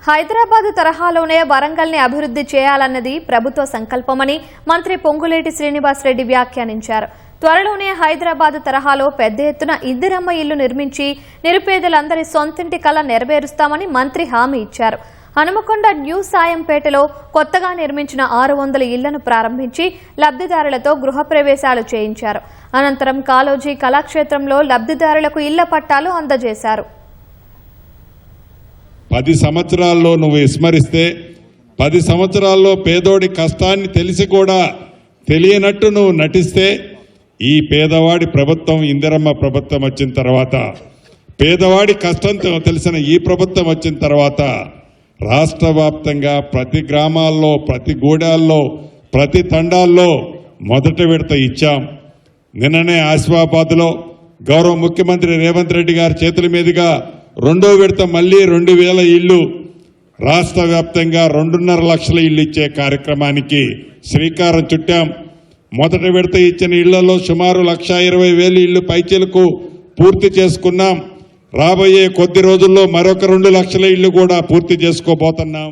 హైదరాబాద్ తరహాలోనే వరంగల్ని అభివృద్ధి చేయాలన్నది ప్రభుత్వ సంకల్పమని మంత్రి పొంగులేటి శ్రీనివాసరెడ్డి వ్యాఖ్యానించారు. త్వరలోనే హైదరాబాద్ తరహాలో పెద్ద ఎత్తున ఇందిరమ్మ ఇల్లు నిర్మించి నిరుపేదలందరి సొంతింటి కల నెరవేరుస్తామని మంత్రి హామీ ఇచ్చారు. హనుమకొండ న్యూ సాయంపేటలో కొత్తగా నిర్మించిన 600 ఇళ్లను ప్రారంభించి లబ్ధిదారులతో గృహప్రవేశాలు చేయించారు. అనంతరం కాళోజీ కళాక్షేత్రంలో లబ్ధిదారులకు ఇళ్ల పట్టాలు అందజేశారు. 10 సంవత్సరాల్లో నువ్వు విస్మరిస్తే 10 సంవత్సరాల్లో పేదోడి కష్టాన్ని తెలిసి కూడా తెలియనట్టు నువ్వు నటిస్తే ఈ పేదవాడి ప్రభుత్వం ఇందిరమ్మ ప్రభుత్వం వచ్చిన తర్వాత పేదవాడి కష్టం తెలిసిన ఈ ప్రభుత్వం వచ్చిన తర్వాత రాష్ట్ర వ్యాప్తంగా ప్రతి గ్రామాల్లో ప్రతి గూడాల్లో ప్రతి తండాల్లో మొదటి విడత ఇచ్చాం. నిన్ననే ఆసిఫాబాద్లో గౌరవ ముఖ్యమంత్రి రేవంత్ రెడ్డి గారి చేతుల మీదుగా రెండో విడత మళ్లీ 2000 ఇళ్లు రాష్ట్ర వ్యాప్తంగా 2.5 లక్షల ఇళ్లు ఇచ్చే కార్యక్రమానికి శ్రీకారం చుట్టాం. మొదటి విడత ఇచ్చిన ఇళ్లలో సుమారు 1,20,000 ఇళ్లు పైచీలకు పూర్తి చేసుకున్నాం. రాబోయే కొద్ది రోజుల్లో మరొక 2 లక్షల ఇళ్లు కూడా పూర్తి చేసుకోబోతున్నాం.